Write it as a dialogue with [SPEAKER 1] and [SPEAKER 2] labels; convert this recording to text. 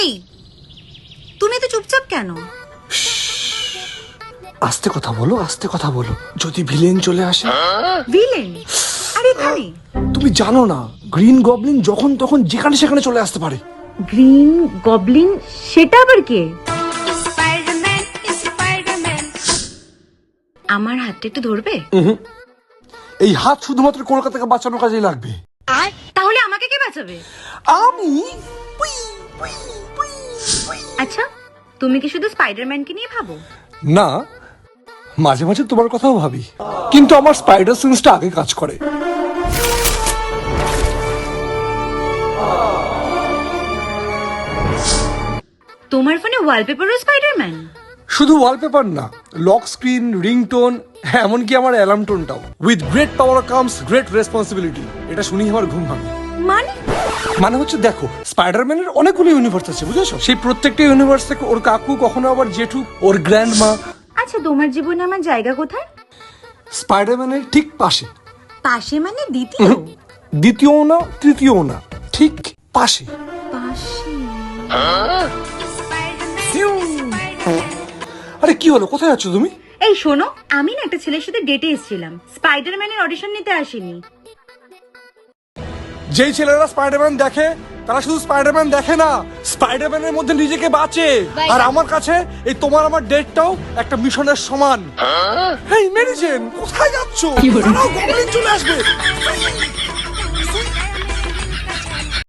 [SPEAKER 1] এই তুমি তো চুপচাপ কেন?
[SPEAKER 2] আস্তে কথা বলো, আস্তে কথা বলো। যদি ভিলেন চলে আসে।
[SPEAKER 1] ভিলেন? আর এখানে?
[SPEAKER 2] তুমি জানো না, গ্রিন গবলিন যখন তখন যেখানে সেখানে চলে আসতে পারে।
[SPEAKER 1] Green Goblin? সেটা আবার কে? আমার হাতটা একটু ধরবে?
[SPEAKER 2] এই হাত শুধুমাত্র কলকাতাকে বাঁচানোর কাজেই লাগবে।
[SPEAKER 1] তাহলে আমাকে কে বাঁচাবে?
[SPEAKER 2] আমি।
[SPEAKER 1] আচ্ছা, তুমি কি শুধু স্পাইডারম্যানকে নিয়ে ভাবো?
[SPEAKER 2] না, মাঝে মাঝে তোমার কথাও ভাবি, কিন্তু আমার স্পাইডার সেন্সটা আগে কাজ করে।
[SPEAKER 1] তোমার ফোনে ওয়ালপেপারও স্পাইডারম্যান?
[SPEAKER 2] শুধু ওয়ালপেপার না, লক স্ক্রিন, রিংটোন, এমনকি আমার অ্যালার্ম টোনটাও। With great power comes great responsibility. এটা শুনেই আমার ঘুম ভাঙে। মানে হচ্ছে দেখো, স্পাইডারম্যানের অনেকগুলো ইউনিভার্স আছে, বুঝেছো? সেই প্রত্যেকটা ইউনিভার্স থেকে ওর কাকু, কখনো আবার জেঠু, ওর গ্র্যান্ড মা।
[SPEAKER 1] আচ্ছা, তোমার জীবনে আমার জায়গা কোথায়?
[SPEAKER 2] স্পাইডারম্যানের ঠিক পাশে।
[SPEAKER 1] পাশে মানে দ্বিতীয়?
[SPEAKER 2] দ্বিতীয় না, তৃতীয় না, ঠিক পাশে।
[SPEAKER 1] পাশে?
[SPEAKER 2] আরে কি হলো, কোথায় আছো তুমি?
[SPEAKER 1] এই শোনো, আমি না একটা ছেলের সাথে ডেটে এসেছিলাম, স্পাইডারম্যানের অডিশন নিতে আসেনি।
[SPEAKER 2] যেই ছেলেরা স্পাইডারম্যান দেখে তারা শুধু স্পাইডারম্যান দেখে না, স্পাইডারম্যানের মধ্যে নিজেকে বাঁচে। আর আমার কাছে এই তোমার আমার ডেটটাও একটা মিশনের সমান। এই মেরি জেন, কোথায় যাচ্ছো? দাঁড়াও, গবলিন চলে আসবে।